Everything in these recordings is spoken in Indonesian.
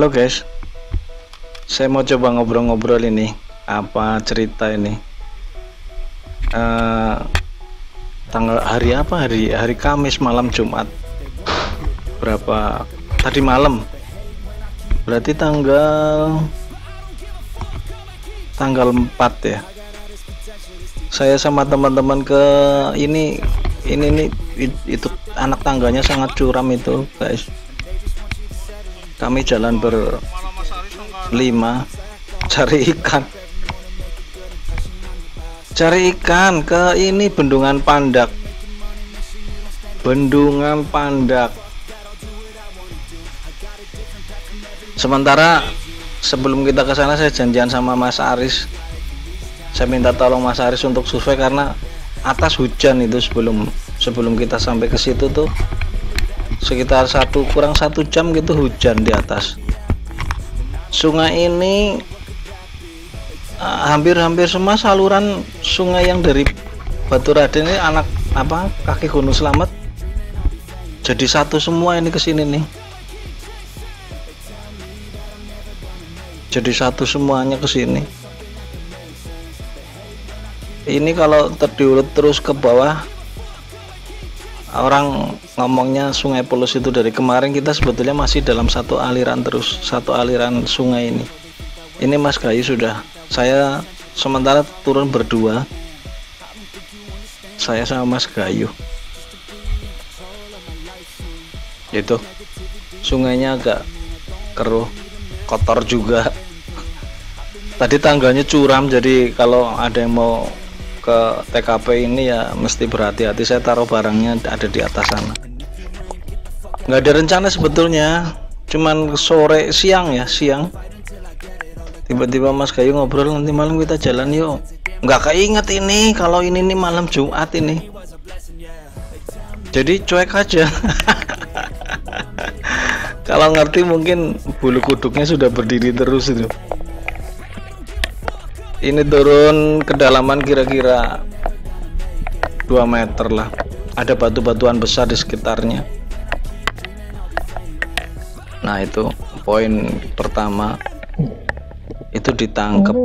Halo guys, saya mau coba ngobrol-ngobrol ini. Apa cerita ini? Tanggal hari apa? Hari Kamis malam Jumat. Berapa? Tadi malam. Berarti tanggal 4 ya. Saya sama teman-teman ke ini itu anak tangganya sangat curam itu guys. Kami jalan berlima cari ikan ke ini Bendungan Pandak. Sementara sebelum kita ke sana saya janjian sama Mas Aris. Saya minta tolong Mas Aris untuk survei karena atas hujan itu sebelum kita sampai ke situ tuh sekitar kurang 1 jam gitu hujan di atas. Sungai ini hampir semua saluran sungai yang dari Batu Raden ini kaki Gunung Slamet jadi satu semua ini kesini nih. Jadi satu semuanya kesini. Ini kalau terdiurut terus ke bawah, orang ngomongnya Sungai Pelus itu dari kemarin kita sebetulnya masih dalam satu aliran sungai ini. Ini Mas Gayu sudah, saya sementara turun berdua, saya sama Mas Gayu. Itu sungainya agak keruh, kotor juga. Tadi tangganya curam, jadi kalau ada yang mau ke TKP ini ya mesti berhati-hati. Saya taruh barangnya ada di atas sana. Nggak ada rencana sebetulnya, cuman siang tiba-tiba Mas Gayu ngobrol, nanti malam kita jalan yuk. Nggak keinget ini kalau ini nih malam Jumat ini, jadi cuek aja. Kalau ngerti mungkin bulu kuduknya sudah berdiri terus itu. Ini turun kedalaman kira-kira 2 meter lah. Ada batu-batuan besar di sekitarnya. Nah itu poin pertama, itu ditangkap.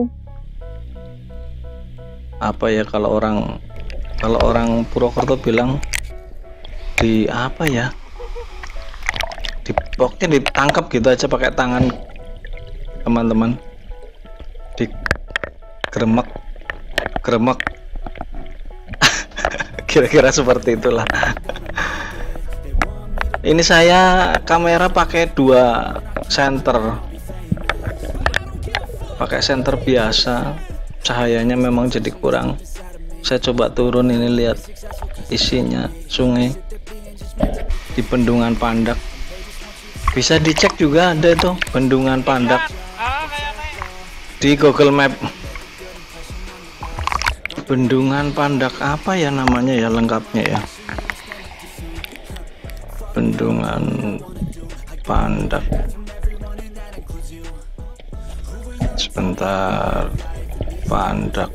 Apa ya kalau orang Purwokerto bilang pokoknya ditangkap gitu aja pakai tangan teman-teman, gremek kira-kira seperti itulah. Ini saya kamera pakai 2 senter, pakai senter biasa, cahayanya memang jadi kurang. Saya coba turun ini, lihat isinya sungai di Bendungan Pandak. Bisa dicek juga, ada itu Bendungan Pandak di Google Map. Bendungan Pandak apa ya namanya ya lengkapnya ya? Bendungan Pandak. Sebentar, Pandak.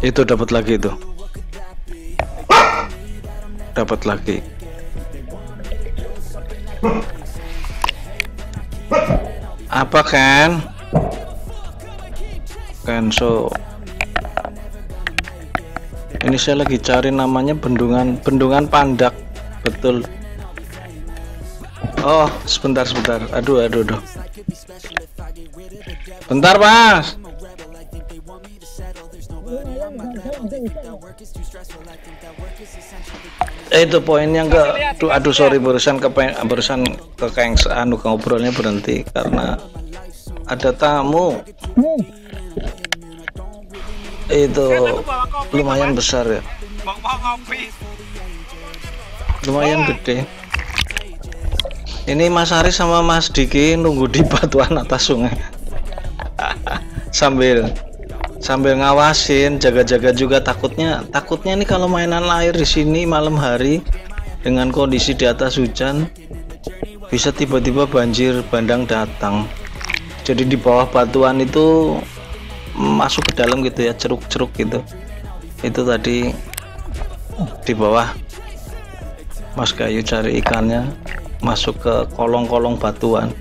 Itu dapat lagi itu. Dapat lagi. Apa kan? So ini saya lagi cari namanya Bendungan Pandak, betul. Oh, sebentar. Aduh. Bentar, Mas. Itu poin yang sorry barusan ke ngobrolnya berhenti karena ada tamu. Itu lumayan besar ya, lumayan gede. Ini Mas Aris sama Mas Diki nunggu di batuan atas sungai sambil ngawasin, jaga-jaga juga. Takutnya nih kalau mainan air di sini malam hari dengan kondisi di atas hujan bisa tiba-tiba banjir bandang datang. Jadi di bawah batuan itu masuk ke dalam gitu ya, ceruk-ceruk gitu. Itu tadi di bawah Mas Gayu cari ikannya masuk ke kolong-kolong batuan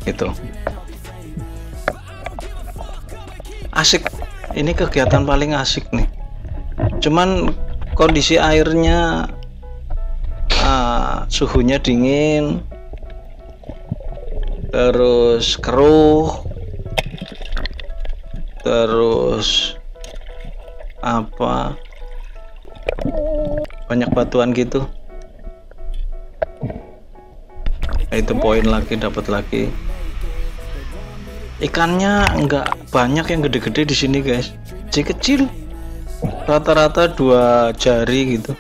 gitu. Asik, ini kegiatan paling asik nih. Cuman kondisi airnya suhunya dingin, terus keruh, terus apa, banyak batuan gitu. Itu poin lagi, dapat lagi. Ikannya enggak banyak yang gede-gede di sini guys, kecil, rata-rata 2 jari gitu.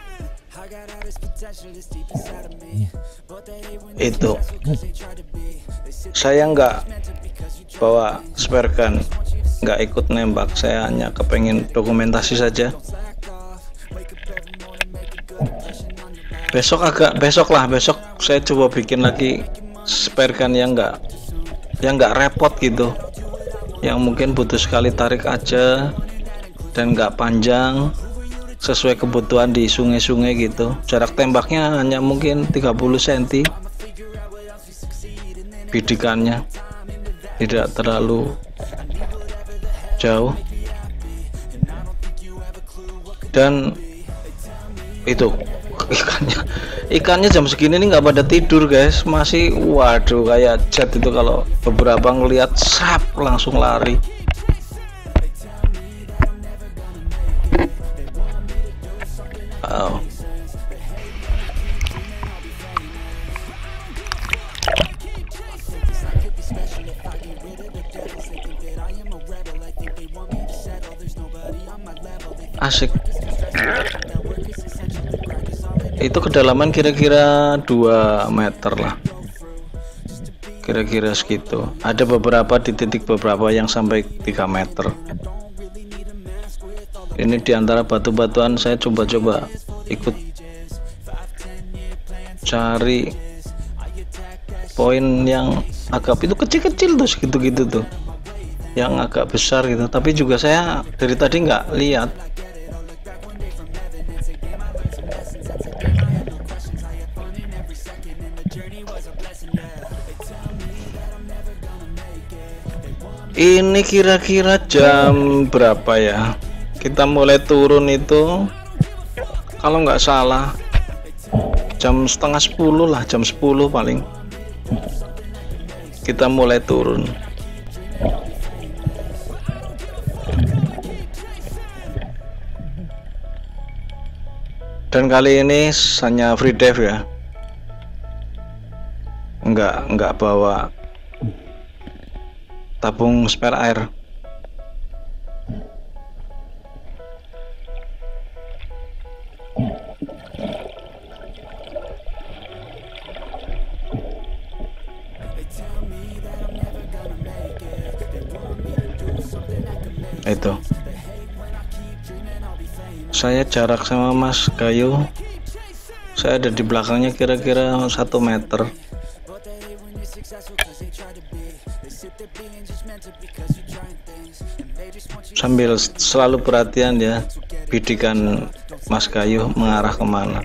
Itu saya nggak bawa spare gun, nggak ikut nembak, saya hanya kepengen dokumentasi saja. Besok saya coba bikin lagi spare gun yang nggak repot gitu, yang mungkin butuh sekali tarik aja dan nggak panjang, sesuai kebutuhan di sungai-sungai gitu. Jarak tembaknya hanya mungkin 30 cm, bidikannya tidak terlalu jauh, dan itu ikannya jam segini nih nggak pada tidur guys, masih waduh kayak jet itu, kalau beberapa ngelihat sap langsung lari. Asik. Itu kedalaman kira-kira 2 meter lah, kira-kira segitu. Ada beberapa di titik beberapa yang sampai 3 meter. Ini diantara batu-batuan saya coba-coba ikut cari poin yang agak itu kecil-kecil tuh, segitu-gitu tuh, yang agak besar gitu. Tapi juga saya dari tadi nggak lihat. Ini kira-kira jam berapa ya? Kita mulai turun itu kalau nggak salah jam setengah 10 lah, jam 10 paling kita mulai turun. Dan kali ini hanya free dive ya, nggak bawa tabung spare air. Itu saya jarak sama Mas Gayu, saya ada di belakangnya kira-kira 1 meter. Sambil selalu perhatian ya, bidikan Mas Gayu mengarah kemana.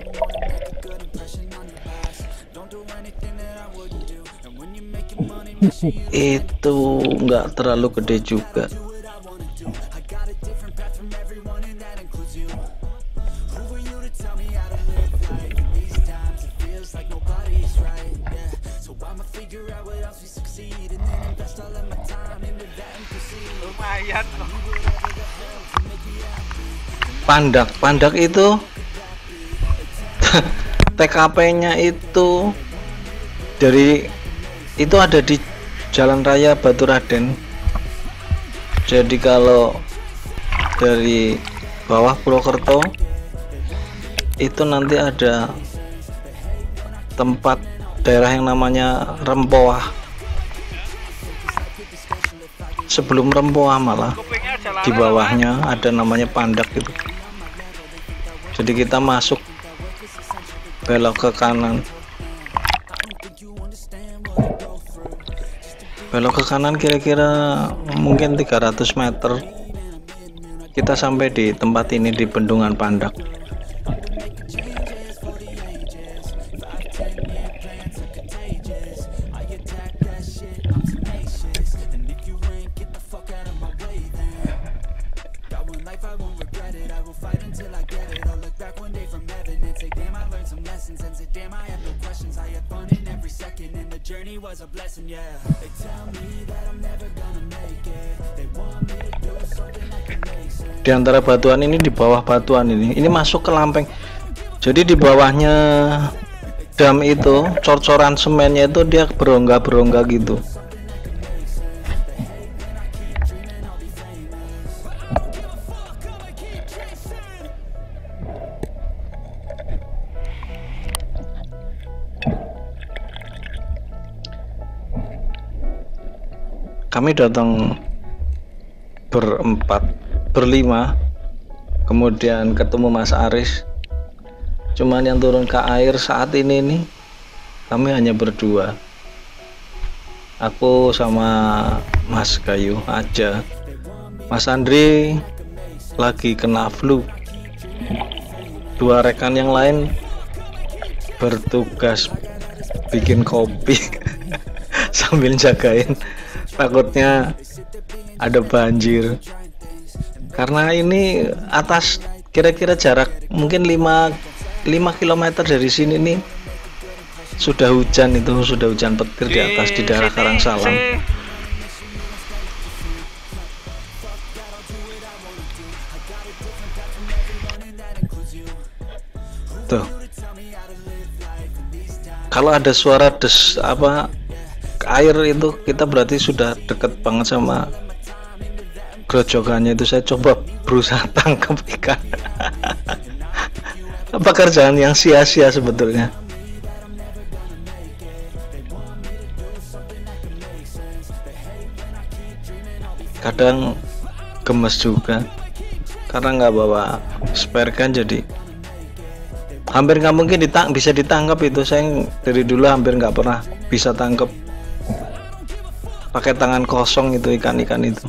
Itu nggak terlalu gede juga. Pandak itu TKP-nya itu ada di Jalan Raya Baturaden. Jadi kalau dari bawah Purwokerto itu nanti ada tempat daerah yang namanya Rempoah. Sebelum Rempoah malah di bawahnya ada namanya Pandak gitu. Jadi kita masuk belok ke kanan. belok ke kanan kira-kira mungkin 300 meter kita sampai di tempat ini di Bendungan Pandak. Di antara batuan ini, di bawah batuan ini masuk ke Lampeng. Jadi di bawahnya dam itu, cor-coran semennya itu dia berongga-berongga gitu. Kami datang berlima, kemudian ketemu Mas Aris. Cuman yang turun ke air saat ini nih kami hanya berdua, aku sama Mas Gayu aja. Mas Andri lagi kena flu. Dua rekan yang lain bertugas bikin kopi sambil jagain, takutnya ada banjir. Karena ini atas kira-kira jarak mungkin 5 km dari sini nih sudah hujan, sudah hujan petir di atas di daerah Karangsalam. Tuh. Kalau ada suara air itu kita berarti sudah deket banget sama grojokannya itu. Saya coba berusaha tangkap ikan. Pekerjaan yang sia-sia sebetulnya. Kadang gemes juga karena nggak bawa spare kan, jadi hampir nggak mungkin bisa ditangkap itu. Saya dari dulu hampir nggak pernah bisa tangkap pakai tangan kosong itu ikan-ikan itu.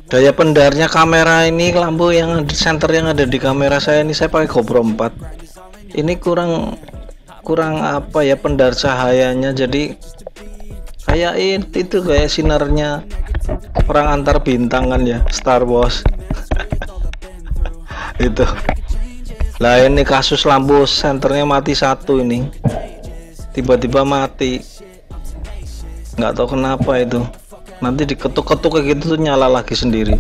Daya pendarnya kamera ini, lampu yang senter yang ada di kamera saya ini, saya pakai GoPro 4. Ini kurang apa ya, pendar cahayanya, jadi kayak itu kayak sinarnya perang antar bintang kan ya, Star Wars. Itu lah, ini kasus lampu senternya mati satu ini, tiba-tiba mati, nggak tahu kenapa itu. Nanti diketuk-ketuk kayak gitu tuh nyala lagi sendiri.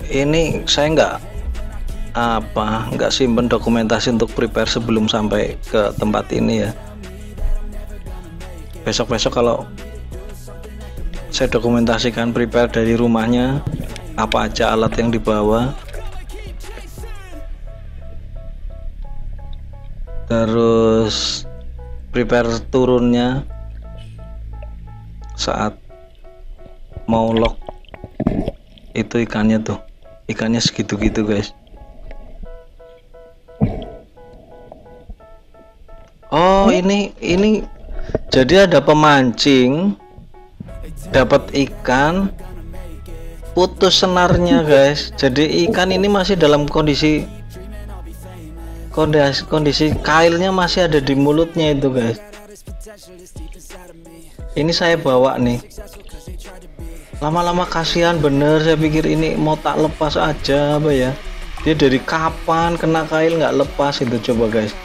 Ini saya nggak simpen dokumentasi untuk prepare sebelum sampai ke tempat ini ya. Besok-besok kalau saya dokumentasikan, prepare dari rumahnya apa aja alat yang dibawa, terus prepare turunnya saat mau lock itu ikannya tuh, ikannya segitu-gitu guys. Oh, ini jadi ada pemancing dapat ikan, putus senarnya guys. Jadi ikan ini masih dalam kondisi kailnya masih ada di mulutnya itu guys. Ini saya bawa nih, lama-lama kasihan bener. Saya pikir ini mau tak lepas aja apa ya, dia dari kapan kena kail nggak lepas itu, coba guys.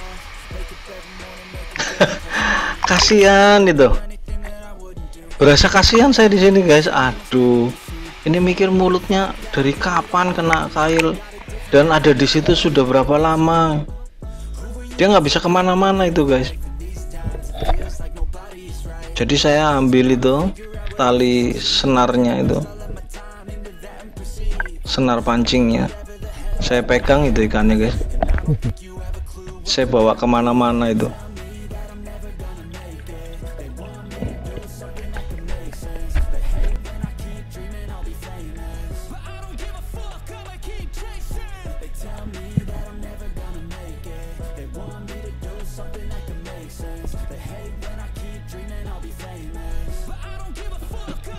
Kasihan itu, berasa kasihan saya di sini guys. Aduh, ini mikir mulutnya dari kapan kena kail dan ada di situ sudah berapa lama, dia nggak bisa kemana-mana itu guys. Jadi saya ambil itu tali senarnya itu, senar pancingnya, saya pegang itu ikannya guys, saya bawa kemana-mana itu.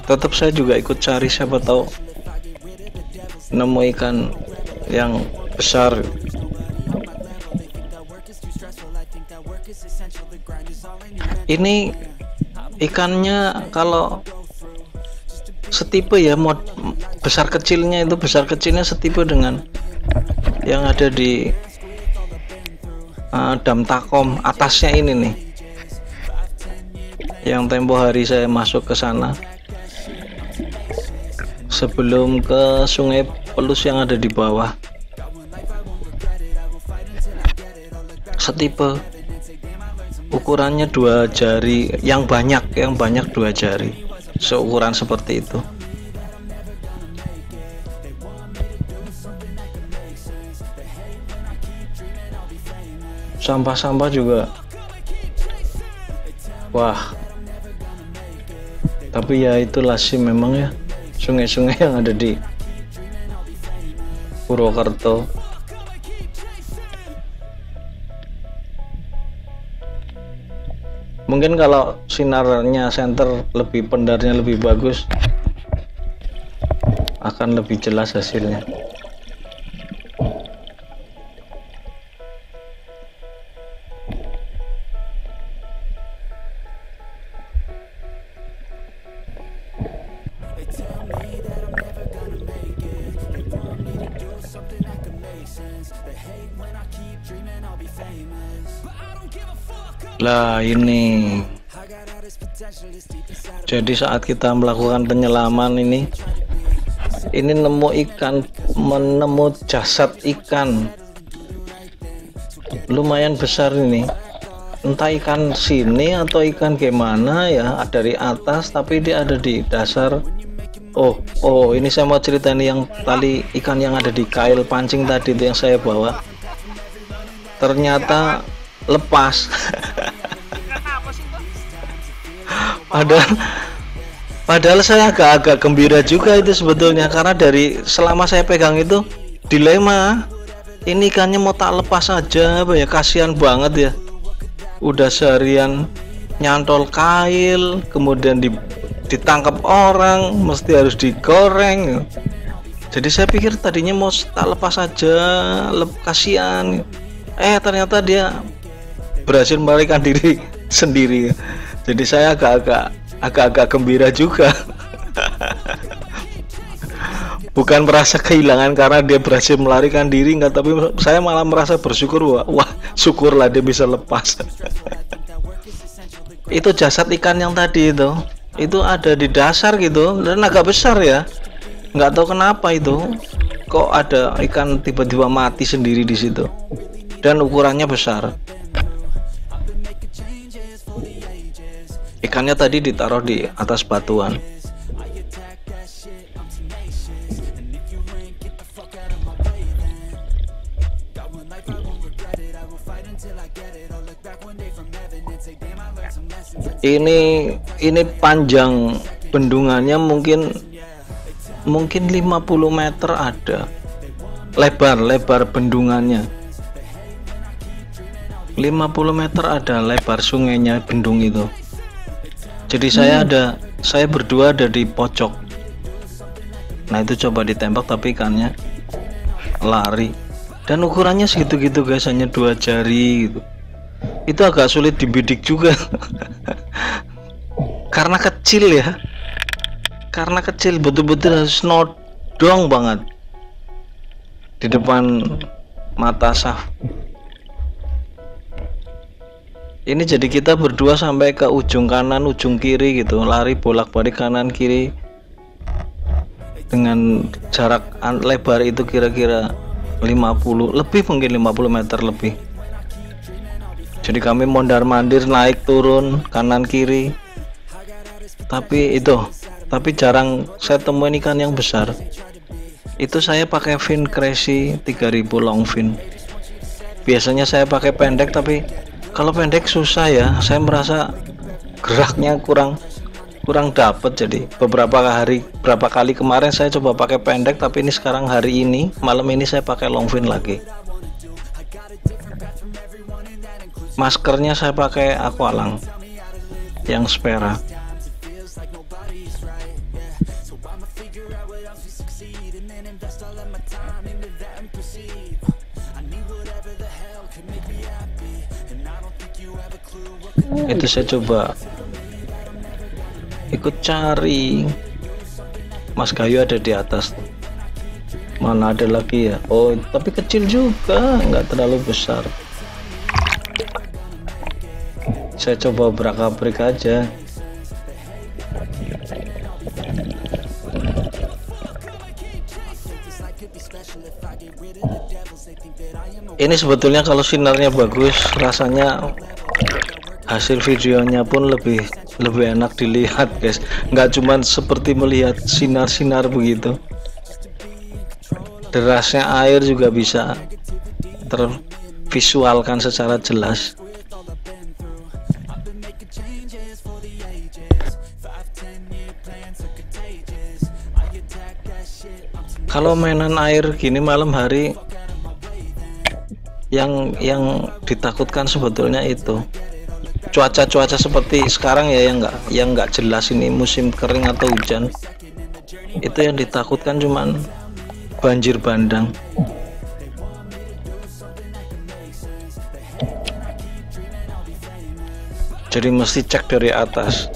tetap saya juga ikut cari, siapa tahu nemu ikan yang besar. Ini ikannya kalau setipe ya, besar kecilnya itu, besar kecilnya setipe dengan yang ada di Dam Takom atasnya ini nih, yang tempo hari saya masuk ke sana sebelum ke Sungai Pelus yang ada di bawah. Setipe, ukurannya 2 jari, yang banyak 2 jari, seukuran seperti itu. Sampah-sampah juga, wah, tapi ya itulah sih memang ya, sungai-sungai yang ada di Purwokerto. Mungkin kalau sinarnya senter lebih, pendarnya lebih bagus, akan lebih jelas hasilnya. Lah ini, jadi saat kita melakukan penyelaman ini nemu ikan, menemu jasad ikan lumayan besar ini, entah ikan sini atau ikan gimana ya, dari atas tapi dia ada di dasar. Oh, ini saya mau cerita nih, yang tali ikan yang ada di kail pancing tadi itu yang saya bawa, ternyata lepas. Padahal saya agak gembira juga itu sebetulnya, karena dari selama saya pegang itu dilema, ini ikannya mau tak lepas aja apa ya, kasihan banget ya, udah seharian nyantol kail, kemudian ditangkap orang, mesti harus digoreng. Jadi saya pikir tadinya mau tak lepas aja, kasihan. Ternyata dia berhasil melarikan diri sendiri. Jadi saya agak gembira juga. Bukan merasa kehilangan karena dia berhasil melarikan diri, enggak, tapi saya malah merasa bersyukur, wah syukurlah dia bisa lepas. Itu jasad ikan yang tadi itu ada di dasar gitu, dan agak besar ya, nggak tahu kenapa itu kok ada ikan tiba-tiba mati sendiri di situ, dan ukurannya besar. Ikannya tadi ditaruh di atas batuan. Ini panjang bendungannya mungkin 50 meter ada, lebar bendungannya 50 meter ada lebar sungainya, bendung itu. Jadi saya berdua ada di pojok. Nah itu coba ditembak tapi ikannya lari, dan ukurannya segitu-gitu guys, hanya 2 jari gitu. Itu agak sulit dibidik juga. Karena kecil ya, betul-betul harus nodong banget di depan mata saf. Ini jadi kita berdua sampai ke ujung kanan, ujung kiri gitu, lari bolak-balik kanan kiri dengan jarak lebar itu kira-kira 50 lebih, mungkin 50 meter lebih. Jadi kami mondar-mandir, naik turun kanan kiri, tapi jarang saya temuin ikan yang besar. Itu saya pakai fin Crazy 3000 long fin. Biasanya saya pakai pendek, tapi kalau pendek susah ya, saya merasa geraknya kurang dapet. Jadi beberapa kali kemarin saya coba pakai pendek, tapi ini sekarang hari ini malam ini saya pakai long fin lagi. Maskernya saya pakai Aqualang yang Spera. Itu saya coba ikut cari. Mas Gayu ada di atas, mana ada lagi ya? Oh tapi kecil juga, nggak terlalu besar. Saya coba berakabrik aja. Ini sebetulnya kalau sinarnya bagus, rasanya hasil videonya pun lebih enak dilihat guys, nggak cuman seperti melihat sinar-sinar begitu. Derasnya air juga bisa tervisualkan secara jelas. Kalau mainan air gini malam hari, yang ditakutkan sebetulnya itu cuaca seperti sekarang ya, yang nggak jelas ini musim kering atau hujan. Itu yang ditakutkan cuman banjir bandang. Jadi mesti cek dari atas.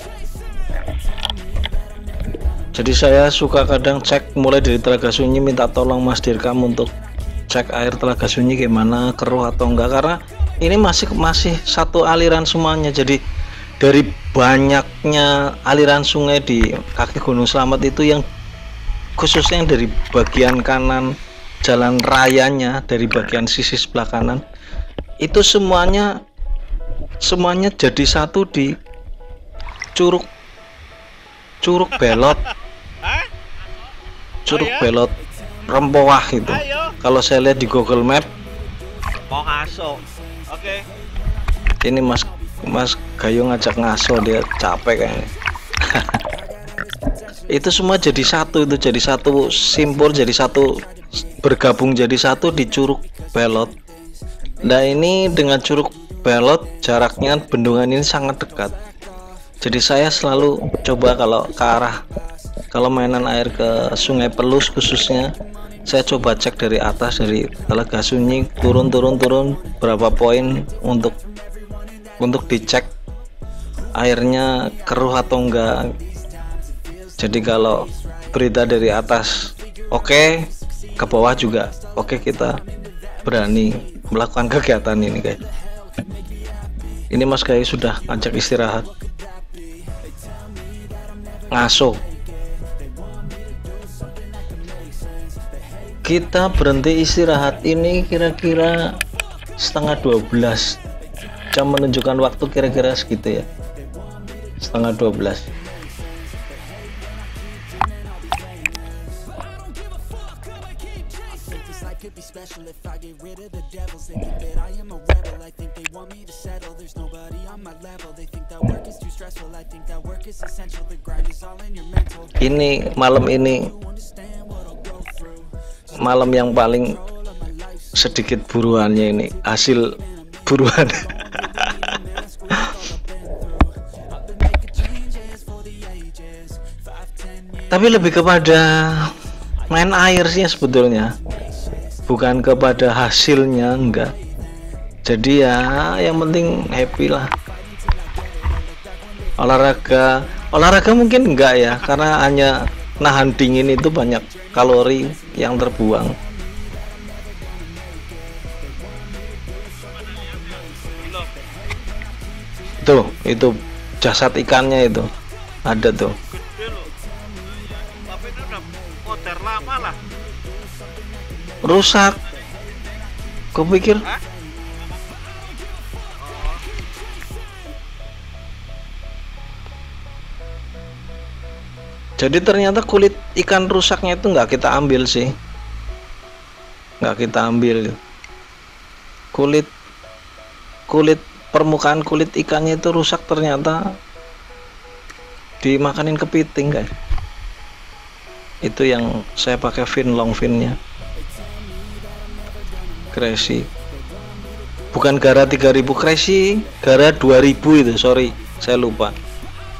Jadi saya suka kadang cek mulai dari Telaga Sunyi, minta tolong Mas Dirkam untuk cek air Telaga Sunyi gimana, keruh atau enggak, karena ini masih satu aliran semuanya. Jadi dari banyaknya aliran sungai di kaki Gunung Slamet itu, yang khususnya yang dari bagian kanan jalan rayanya, dari bagian sisi sebelah kanan itu semuanya jadi satu di Curug Belot, Curug Belot Rempoah itu. Kalau saya lihat di Google Map. Mau ngaso. Oke. Ini Mas Gayu ngajak ngaso, dia capek kayaknya. Itu semua jadi satu, itu jadi satu simpul, jadi satu, bergabung jadi satu di Curug Belot. Nah ini dengan Curug Belot jaraknya bendungan ini sangat dekat. Jadi saya selalu coba kalau mainan air ke Sungai Pelus khususnya, saya coba cek dari atas, dari Telaga Sunyi, turun berapa poin untuk dicek airnya keruh atau enggak. Jadi kalau berita dari atas oke, ke bawah juga oke, kita berani melakukan kegiatan ini guys. Ini Mas Gayu sudah ngajak istirahat, ngaso. Kita berhenti istirahat ini kira-kira setengah 12 jam, menunjukkan waktu kira-kira segitu ya, setengah 12. Ini malam yang paling sedikit buruannya, ini hasil buruan. Tapi lebih kepada main air sih sebetulnya, bukan kepada hasilnya, enggak. Jadi ya yang penting happy lah. Olahraga mungkin enggak ya, karena hanya nahan dingin itu banyak kalori yang terbuang. Tuh, itu jasad ikannya itu ada tuh. Tapi itu udah kotor lama lah. Rusak. Kupikir jadi ternyata kulit ikan rusaknya itu nggak kita ambil sih, nggak kita ambil. Kulit permukaan kulit ikannya itu rusak, ternyata dimakanin kepiting guys. Itu yang saya pakai fin, long finnya Crazy, bukan Gara 3000 Crazy, Gara 2000 itu, sorry saya lupa,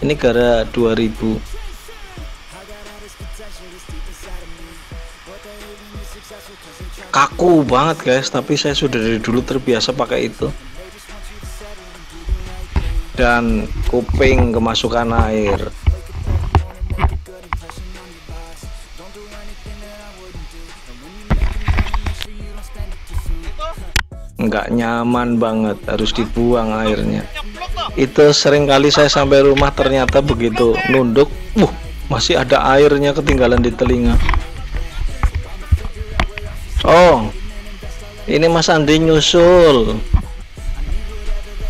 ini Gara 2000. Kaku banget guys, tapi saya sudah dari dulu terbiasa pakai itu. dan kuping kemasukan air. Nggak nyaman banget, harus dibuang airnya. Itu sering kali saya sampai rumah ternyata begitu nunduk, masih ada airnya ketinggalan di telinga. Oh, ini Mas Andi nyusul.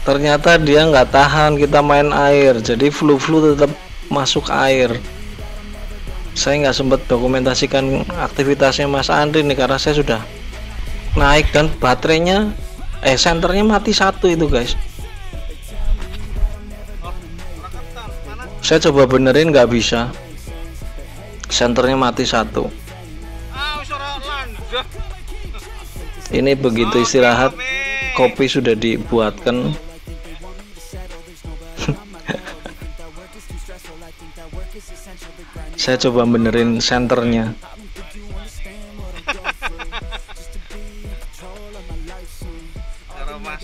Ternyata dia nggak tahan kita main air, jadi flu tetap masuk air. Saya nggak sempat dokumentasikan aktivitasnya Mas Andi nih karena saya sudah naik dan baterainya senternya mati satu itu guys. Saya coba benerin nggak bisa, senternya mati satu. Ini begitu istirahat kopi sudah dibuatkan. Saya coba benerin senternya.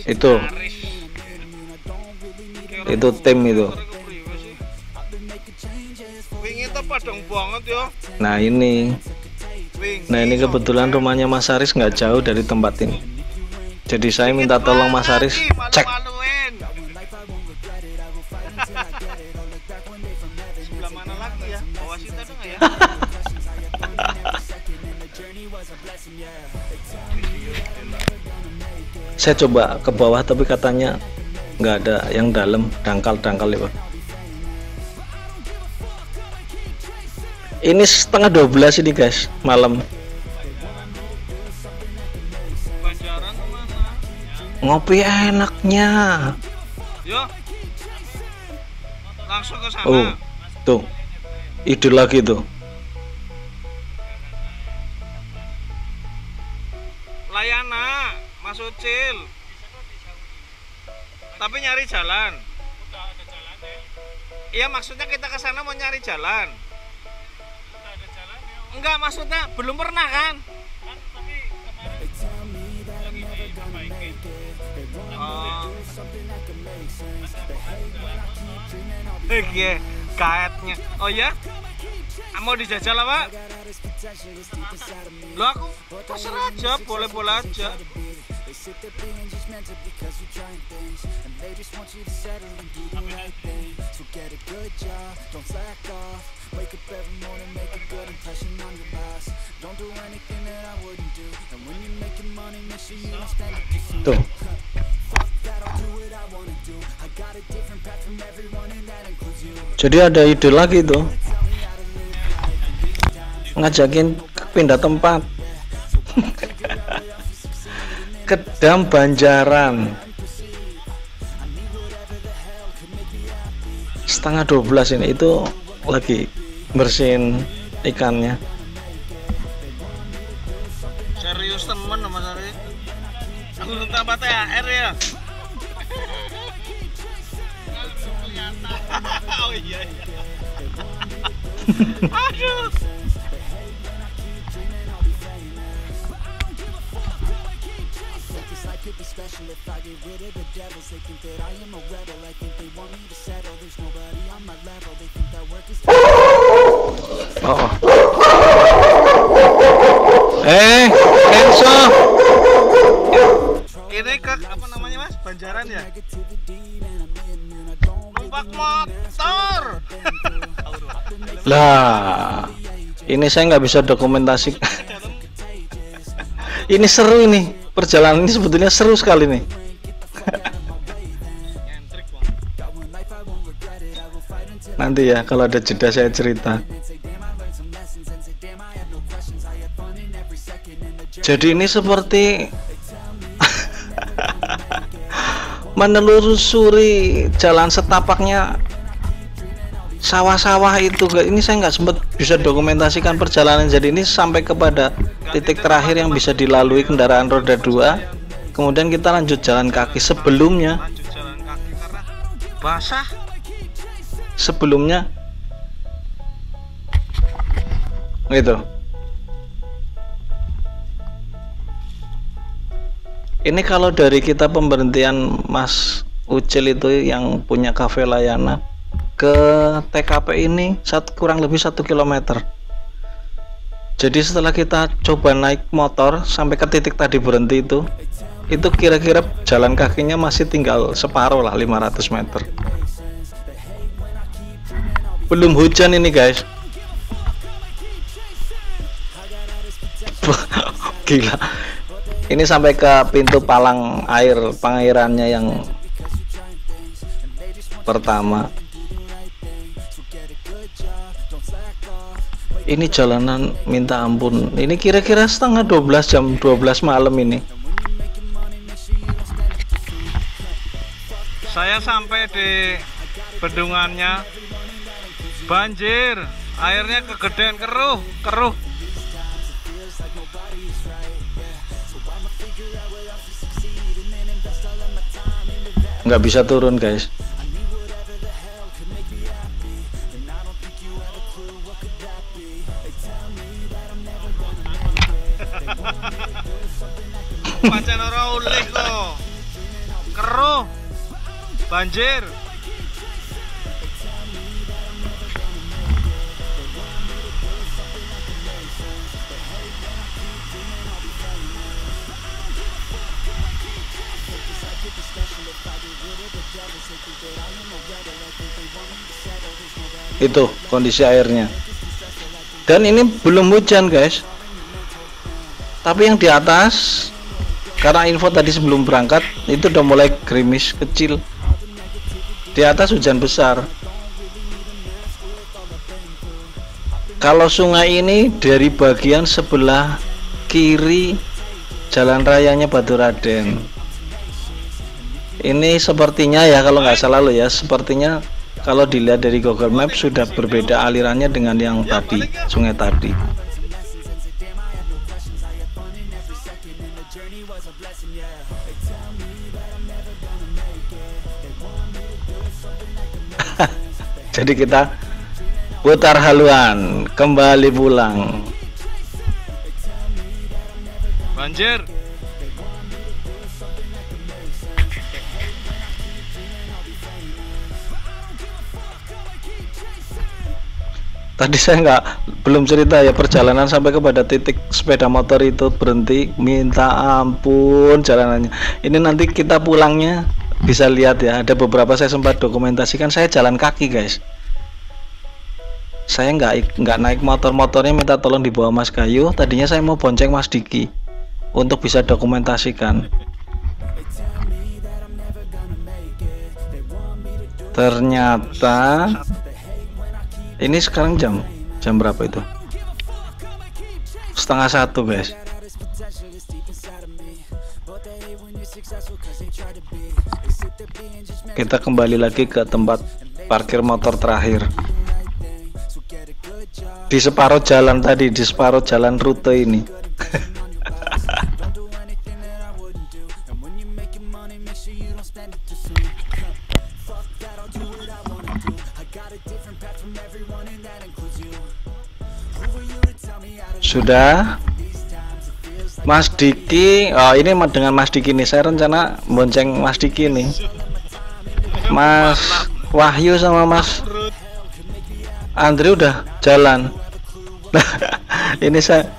Itu tim itu. Nah ini kebetulan rumahnya Mas Aris nggak jauh dari tempat ini, jadi saya minta tolong Mas Aris cek. Saya coba ke bawah tapi katanya nggak ada yang dalam, dangkal ya Pak. Ini setengah 12 ini guys, malam. Ngopi enaknya. Yo, langsung ke sana. Oh, tuh, ide lagi tuh. Layana, Mas Ucil. Tapi nyari jalan. Iya, maksudnya kita ke sana mau nyari jalan. Enggak, maksudnya belum pernah kan? Oh. Oke, kaetnya. Oh ya? Mau dijajal apa? Lo aku terserah aja, boleh-boleh aja. Tuh. Jadi ada ide lagi tuh, ngajakin pindah tempat. Ke Dam Banjaran. Setengah 12 ini, itu lagi bersihin ikannya. Serius temen Mas Ari. Aku tambah THR ya. Oh iya. Aduh. Oh. Enzo. Ini ke apa namanya Mas? Banjaran ya? Numpak motor. Lah, ini saya nggak bisa dokumentasi. Ini seru ini, perjalanan ini sebetulnya seru sekali nih. Nanti ya kalau ada jeda saya cerita. Jadi ini seperti menelusuri jalan setapaknya sawah-sawah itu. Ini saya nggak sempat bisa dokumentasikan perjalanan, jadi ini sampai kepada titik terakhir yang bisa dilalui kendaraan roda 2, kemudian kita lanjut jalan kaki. Sebelumnya Lanjut jalan kaki karena basah. Sebelumnya gitu. Ini kalau dari kita pemberhentian Mas Ucil itu yang punya kafe Layana ke TKP ini kurang lebih 1 km. Jadi setelah kita coba naik motor sampai ke titik tadi berhenti itu kira-kira jalan kakinya masih tinggal separuh lah, 500 meter. Belum hujan ini guys. Gila, ini sampai ke pintu palang air pengairannya yang pertama. Ini jalanan minta ampun. Ini kira-kira setengah 12 jam 12 malam ini. Saya sampai di bendungannya, banjir, airnya kegedean, keruh. Nggak bisa turun guys. Pancen ora ulih kok. Keruh. Banjir. Itu kondisi airnya. Dan ini belum hujan guys. Tapi yang di atas, karena info tadi sebelum berangkat itu udah mulai gerimis kecil. Di atas hujan besar. Kalau sungai ini dari bagian sebelah kiri jalan rayanya Baturaden. Ini sepertinya ya, kalau nggak salah lo ya, sepertinya kalau dilihat dari Google Maps sudah berbeda alirannya dengan yang tadi, sungai tadi. Jadi kita putar haluan, kembali pulang. Banjir. Tadi saya belum cerita ya perjalanan sampai kepada titik sepeda motor itu berhenti, minta ampun jalanannya. Ini nanti kita pulangnya bisa lihat ya, ada beberapa saya sempat dokumentasikan. Saya jalan kaki guys. Saya nggak naik motornya, minta tolong dibawa Mas Gayu. Tadinya saya mau bonceng Mas Diki untuk bisa dokumentasikan. Ternyata ini sekarang jam berapa itu? 12:30 guys. Kita kembali lagi ke tempat parkir motor terakhir. Di separuh jalan tadi, di separuh jalan rute ini. Sudah Mas Diki. Oh, ini dengan Mas Diki nih, saya rencana bonceng Mas Diki nih, Mas Wahyu sama Mas Andre udah jalan. Nah, ini saya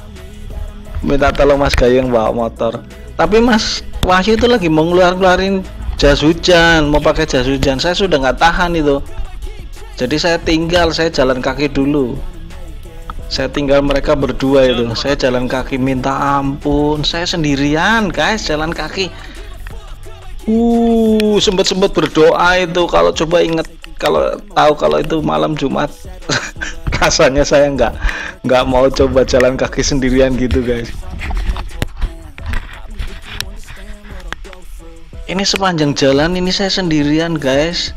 minta tolong Mas Gayu yang bawa motor. Tapi Mas Wahyu itu lagi mau ngeluarin jas hujan, mau pakai jas hujan. Saya sudah nggak tahan itu. Jadi saya jalan kaki dulu. Saya tinggal mereka berdua itu. Saya jalan kaki, minta ampun. Saya sendirian guys, jalan kaki. Sempet berdoa itu. Kalau coba inget, kalau tahu kalau itu malam Jumat, rasanya saya nggak mau coba jalan kaki sendirian gitu guys. Ini sepanjang jalan ini saya sendirian guys.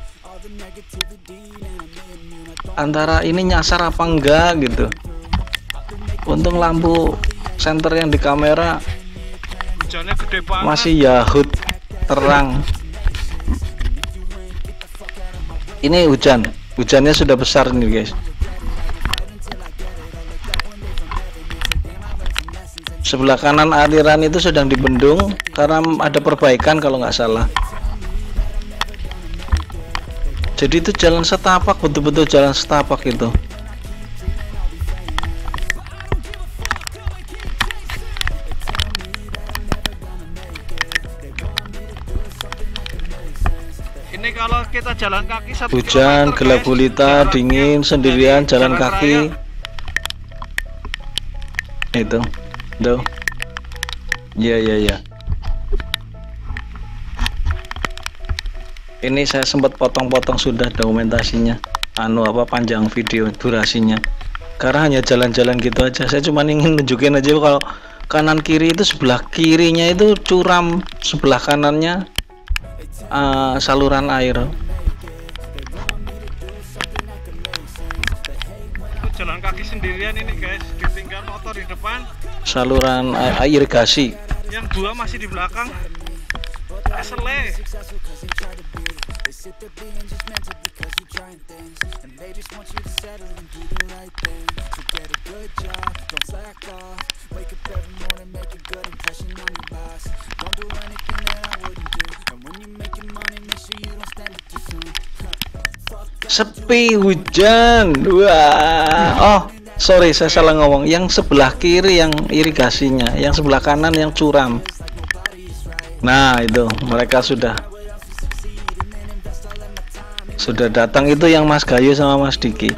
Antara ini nyasar apa enggak gitu. Untung lampu senter yang di kamera masih Yahud terang. Ini hujannya sudah besar nih guys. Sebelah kanan aliran itu sedang dibendung karena ada perbaikan kalau nggak salah. Jadi itu jalan setapak, betul-betul jalan setapak itu. Ini kalau kita jalan kaki 1 Hujan, kilometer, gelap guys, gulita, jaraknya dingin, sendirian, dari jalan raya. kaki. Itu, tuh. Ya. Ini saya sempat potong-potong sudah dokumentasinya. Panjang video durasinya. Karena hanya jalan-jalan gitu aja. Saya cuma ingin nunjukin aja kalau kanan kiri itu, sebelah kirinya itu curam, sebelah kanannya saluran air. Jalan kaki sendirian ini guys, ditinggal motor di depan, Saluran irigasi. yang 2 masih di belakang. Asle. Sepi, hujan. Wah. Oh, sorry, saya salah ngomong. Yang sebelah kiri yang irigasinya, yang sebelah kanan yang curam. Nah, itu mereka sudah datang, itu yang Mas Gayu sama Mas Diki.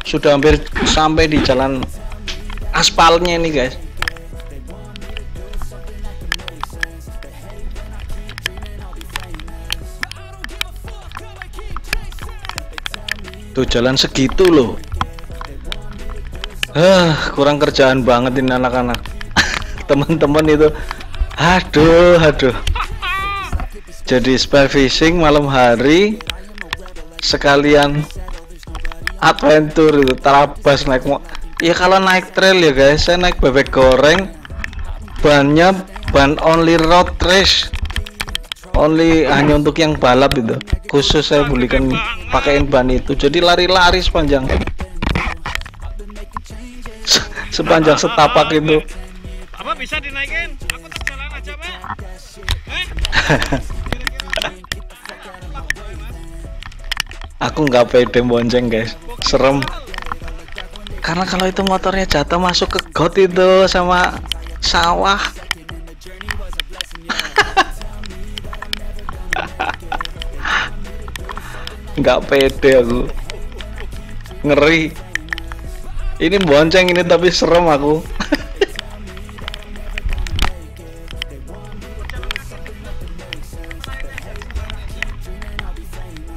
Sudah hampir sampai di jalan aspalnya ini, guys. Tuh jalan segitu loh. Kurang kerjaan banget ini anak-anak. Teman-teman itu. Aduh. Jadi spy fishing malam hari sekalian adventure itu, terabas naik. Ya kalau naik trail ya guys, saya naik bebek goreng. Bannya ban only road race. Only hanya untuk yang balap itu. Khusus saya belikan pakein ban itu. Jadi lari-lari sepanjang setapak itu. Apa bisa dinaikin? Aku tak jalan aja, Pak. Aku nggak pede bonceng guys, serem. Karena kalau itu motornya jatuh masuk ke got itu sama sawah. Nggak pede aku, ngeri. Ini bonceng ini tapi serem aku.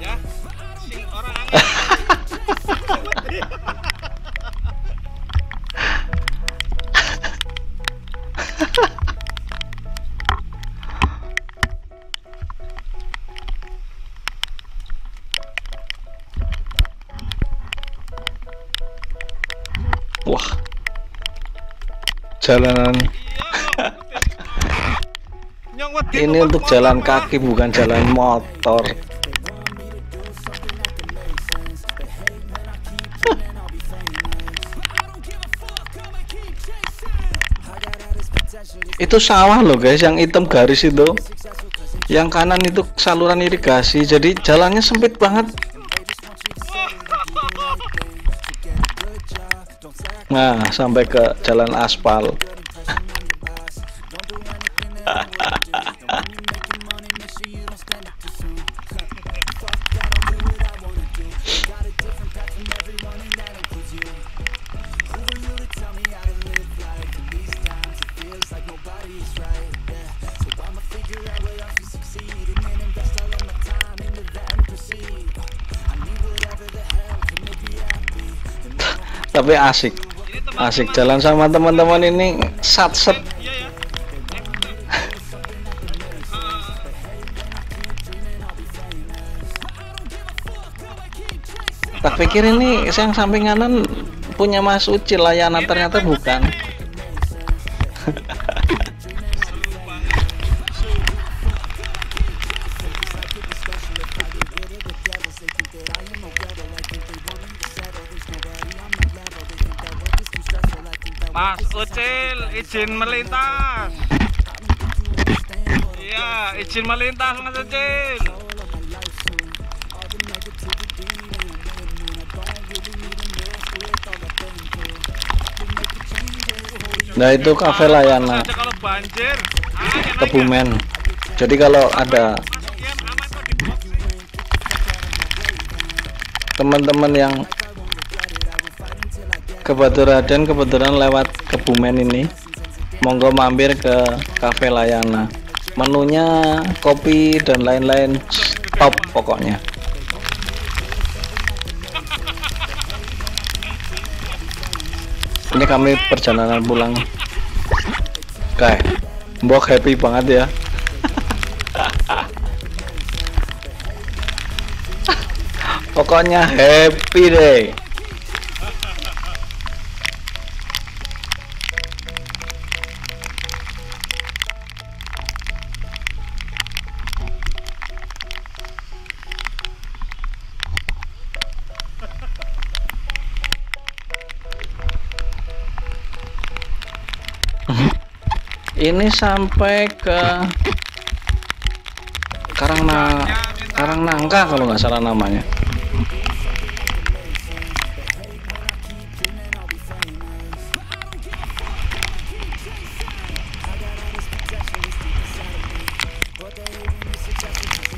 Ya, sing orang Wah, jalanan ini untuk jalan kaki bukan jalan motor. Itu sawah loh guys, yang hitam garis itu. Yang kanan itu saluran irigasi, jadi jalannya sempit banget. Nah, sampai ke jalan aspal. Tapi asik jalan sama teman-teman ini, sat-set. Tak pikir ini yang samping kanan punya Mas Ucil layanan, ternyata bukan. Mas Ucil izin melintas. Iya, Izin melintas Mas Ecin. Nah itu kafe layanan Aja kalau banjir. Kebumen. Jadi kalau ada teman-teman yang ke Baturaden kebetulan lewat Kebumen ini, monggo mampir ke kafe Layana. Menunya kopi dan lain-lain top pokoknya. Ini kami perjalanan pulang. Kayak mbok happy banget ya. Pokoknya happy deh. Ini sampai ke Karangnangka kalau nggak salah namanya.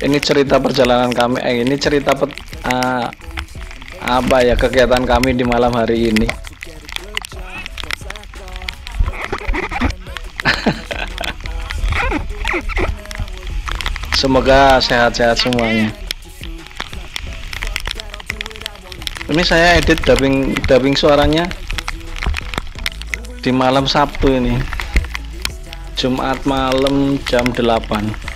Ini cerita perjalanan kami. Ini cerita apa ya kegiatan kami di malam hari ini. Semoga sehat-sehat semuanya. Ini saya edit dubbing suaranya di malam Sabtu ini. Jumat malam jam 8.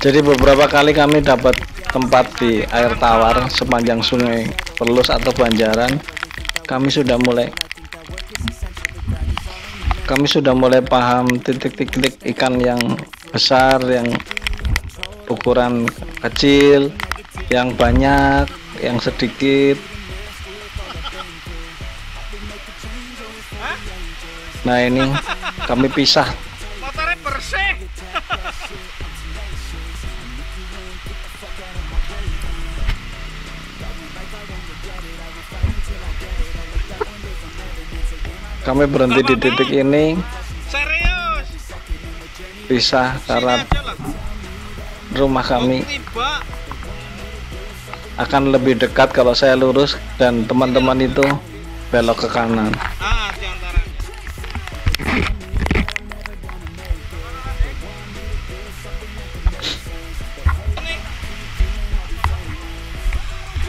Jadi beberapa kali kami dapat tempat di air tawar sepanjang sungai Perlus atau Banjaran. Kami sudah mulai paham titik-titik ikan yang besar, yang ukuran kecil, yang banyak, yang sedikit. Nah ini kami pisah. Motornya bersih. Kami berhenti di titik ini. Serius. Pisah karena rumah kami akan lebih dekat kalau saya lurus dan teman-teman itu belok ke kanan. Di antaranya.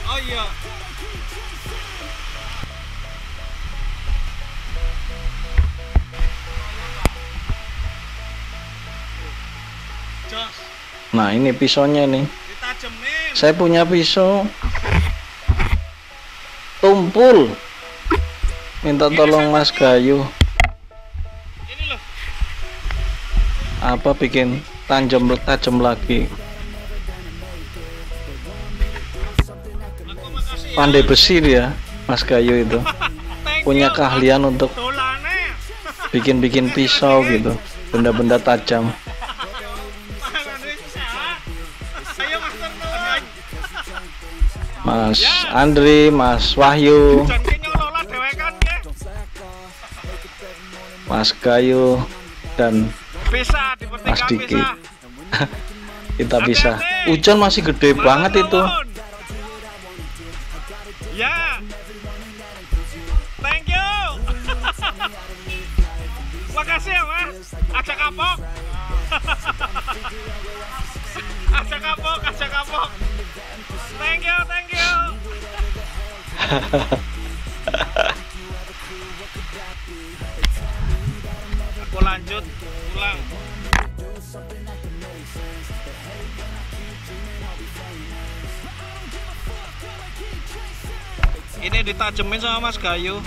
Oh iya. Jos, Nah ini pisaunya nih. ditajemin. Saya punya pisau tumpul. Minta tolong Mas Gayu. Ini loh. Apa bikin tajam lagi. Aku makasih ya. Pandai besi dia Mas Gayu itu. Thank Punya you. keahlian untuk Dolane. bikin pisau gitu. Benda-benda tajam. Ayo Master Nuwun. Mas Andri, Mas Wahyu, Jan ki nyolola dhewekan ki. Mas Gayu, dan Bisa Mas dipertikan Diki. bisa. Kita bisa. Hujan masih gede banget itu. Ya. Thank you. Makasih ya, Mas. Ajak kapok. Ajak kapok. Thank you. Aku lanjut pulang. Ini ditajemin sama Mas Gayu. Oke.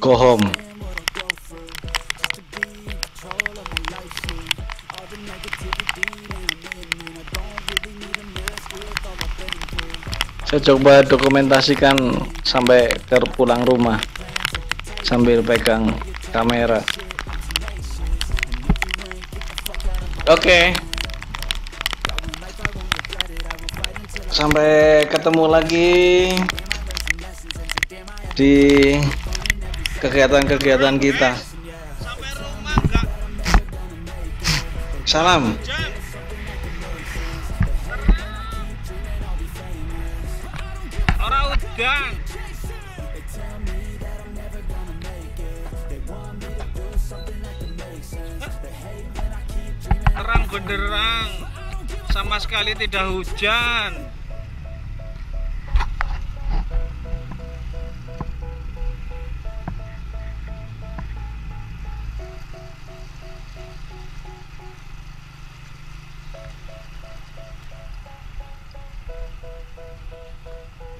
Go home. Saya coba dokumentasikan sampai ke pulang rumah sambil pegang kamera. Oke. Sampai ketemu lagi di kegiatan-kegiatan kita. Sampai rumah enggak? Salam. Orang udan. Terang benderang, sama sekali tidak hujan.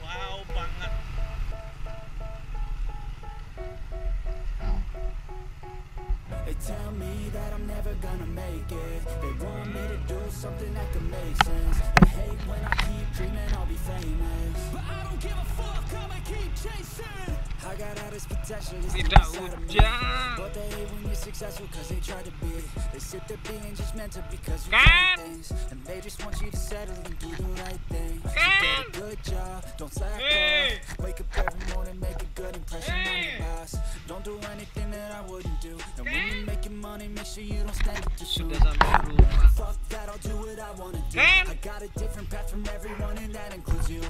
Wow banget. They tell me that I'm never gonna make it. They want me to do something that can make sense. They hate when I keep dreaming I'll be famous, but I don't give a fuck, I'ma keep chasing. I got all this potential, it's Tidak inside of me. hujan. But they hate when you're successful cause they try to be. They sit there being just mental because you Kan? got things. And they just want you to settle and do the right thing. So Kan? get a good job, don't slack Hey. off. Wake up every morning, make a good impression on Hey. your boss. Don't do anything that I wouldn't do. And when you're making money, make sure you don't spend it too soon. Sudah sampai rumah. Fuck that, I'll do what I wanna do. Kan? I got a different path from everyone and that includes you.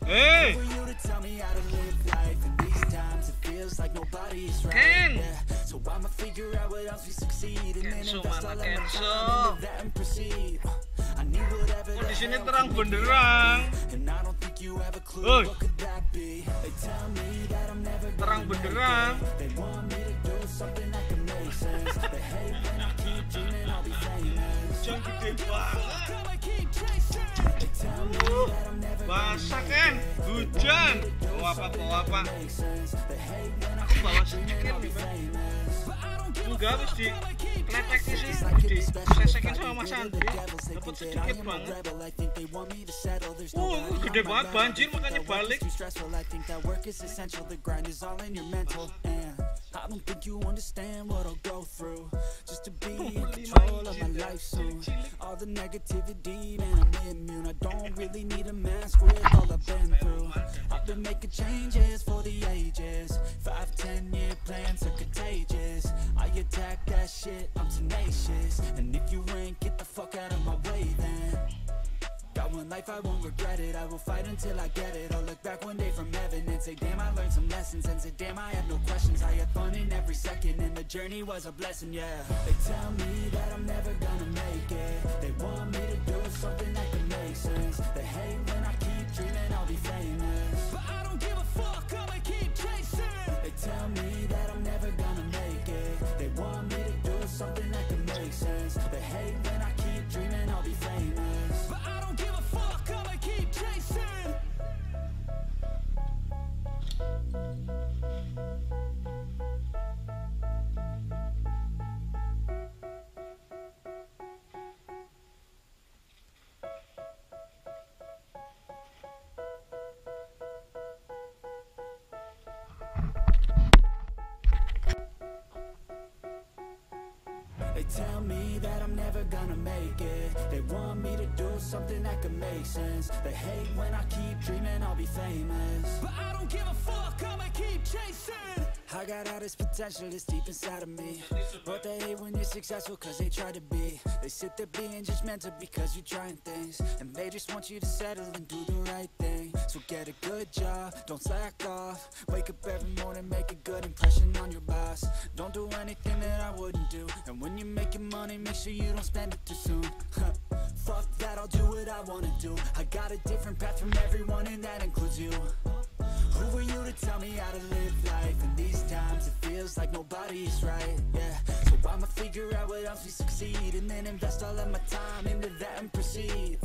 Hei, For you to tell me how to live life in these times, it feels like nobody is right. Kan? Yeah. So I'ma figure out what else we succeed and then Kenzo, invest mana all of my Kenzo? time into that and proceed. I need whatever oh, the di sini hell terang can make me benderang. happy. And I don't think you have a clue Oi. what could that be. They tell me that I'm never Terang gonna make benderang. it. They want me to do something that can make sense. They hate when I keep dreaming I'll be famous. Hujan gede banget. I'ma keep chasing. They tell me that I'm never Basah kan? Hujan. Bawa apa? Bawa apa? make sense. They hate when I Aku bawa sedikit nih, Bang. famous. Enggak, habis di kletekin sih, disesekin sama Mas Andri. Dapat sedikit banget. Gede banget, banjir makanya balik. I don't think you understand what I'll go through just to be in control of my life soon. All the negativity, man, I'm immune. I don't really need a mask with all I've been through. I've been making changes for the ages. 5-10 year plans are contagious. I attack that shit, I'm tenacious. And if you ain't, get the fuck out of my way then. Got one life, I won't regret it. I will fight until I get it. I'll look back one day from heaven and say, damn, I learned some lessons. And say, damn, I have no questions. I had fun in every second, and the journey was a blessing, yeah. They tell me that I'm never gonna make it. They want me to do something that can make sense. They hate when I keep dreaming I'll be famous, but I don't give a fuck, I'ma keep chasing. They tell me that I'm never gonna make it. They want me to do something that can make sense. They hate when I keep dreaming I'll be famous, but I don't give a fuck, I'ma keep chasing. They tell me that I'm never gonna make it. They want me to do something that can make sense. They hate when I keep dreaming I'll be famous, but I don't give a fuck, I'ma keep chasing. I I got all this potential that's deep inside of me, but they hate when you're successful cause they try to be. They sit there being judgmental because you're trying things, and they just want you to settle and do the right thing. So get a good job, don't slack off. Wake up every morning, make a good impression on your boss. Don't do anything that I wouldn't do, and when you're making money, make sure you don't spend it too soon. Fuck that, I'll do what I wanna do. I got a different path from everyone, and that includes you. Who are you to tell me how to live life? In these times it feels like nobody is right, yeah. So I'ma figure out what else we succeed, and then invest all of my time into that and proceed.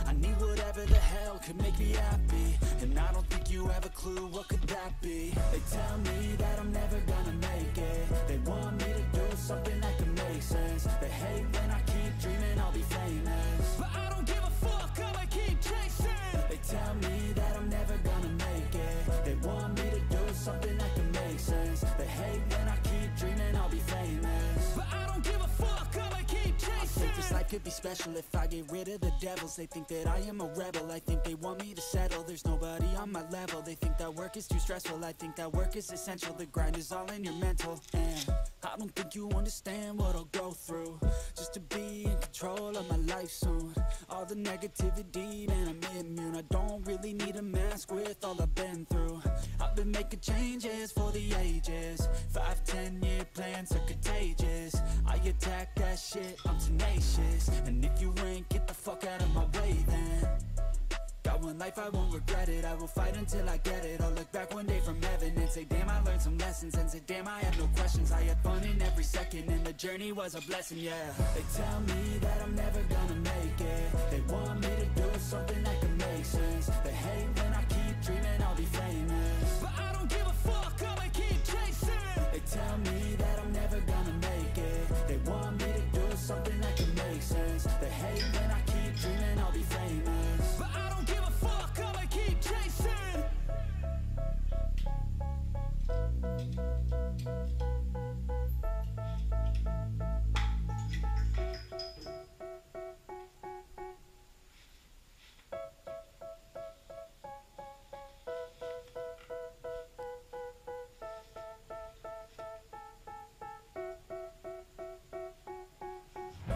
I need whatever the hell could make me happy, and I don't think you have a clue what could that be. They tell me that I'm never gonna make it. They want me to do something that can make sense. They hate when I keep dreaming I'll be famous, but I don't give a fuck, I'ma keep chasing. They tell me that I'm never gonna make it. They want me to do something that can make sense. They hate when I keep dreaming I'll be famous, but I don't give a fuck, I'ma keep chasing. I think this life could be special if I get rid of the devils. They think that I am a rebel, I think they want me to settle. There's nobody on my level. They think that work is too stressful, I think that work is essential. The grind is all in your mental, and I don't think you understand what I'll go through just to be in control of my life soon. All the negativity, man, I'm immune. I don't really need a mask with all I've been through. I've been making changes for the ages. 5-10-year plans are contagious. I attack that shit, I'm tenacious. And if you ain't, get the fuck out of my way then. Got one life, I won't regret it. I will fight until I get it. I'll look back one day from heaven and say, damn, I learned some lessons. And say, damn, I had no questions. I had fun in every second, and the journey was a blessing, yeah. They tell me that I'm never gonna make it. They want me to do something that can make sense. They hate when I keep dreaming I'll be famous, but I don't give a fuck, I'ma keep chasing. They tell me that I'm never gonna make it. They want me to do something that can make sense. They hate when I keep dreaming I'll be famous, but I don't give a fuck, I'ma keep chasing.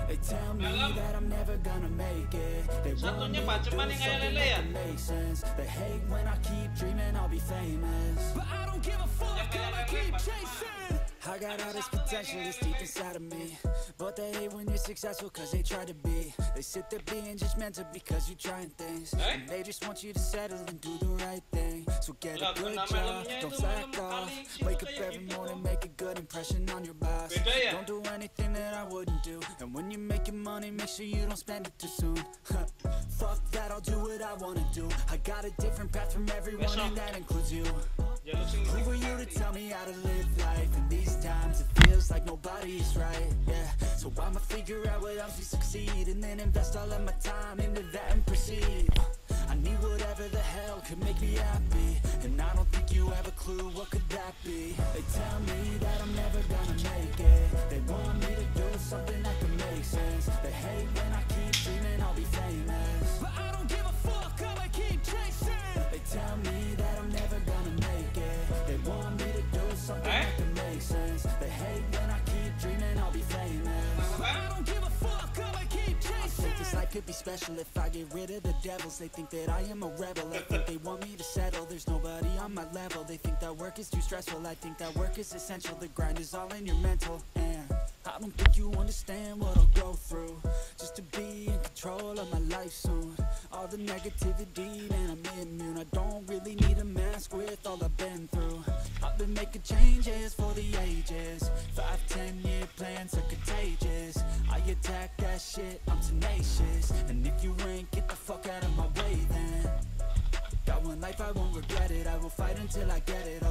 They tell me that I'm never gonna make it. They want me to do something that can make sense. They hate when I keep dreaming I'll be famous, but I don't give a fuck, I'ma keep chasing. I got all this potential that's deep inside of me, but they hate when you're successful cause they try to be. They sit there being judgmental because you're trying things, and they just want you to settle and do the right thing. So get a good job, don't slack off. Wake up every morning, make a good impression on your boss. Don't do anything that I wouldn't do, and when you're making money, make sure you don't spend it too soon. Fuck that, I'll do what I wanna do. I got a different path from everyone, and that includes you. Who are you to tell me how to live life? In these times it feels like nobody is right, yeah. So I'ma figure out what else we succeed, and then invest all of my time into that and proceed. I need whatever the hell could make me happy, and I don't think you have a clue what could that be. They tell me that I'm never gonna make it. They want me to do something that can make sense. They hate when I keep dreaming I'll be famous, but I don't give a fuck, I'ma keep chasing. They tell me that I'm never gonna make it. They want me to do something that can make sense. They hate when I keep dreaming I'll be famous, but I don't give a fuck, I'ma keep chasing. I think this life could be special if I get rid of the devils. They think that I am a rebel, I think they want me to settle. There's nobody on my level. They think that work is too stressful, I think that work is essential. The grind is all in your mental, and I don't think you understand what I'll go through just to be in control of my life soon. All the negativity, man, I'm immune. I don't really need a mask with all I've been through. I've been making changes for the ages. 5-10-year plans are contagious. I attack that shit, I'm tenacious. And if you ain't, get the fuck out of my way then. Got one life, I won't regret it. I will fight until I get it.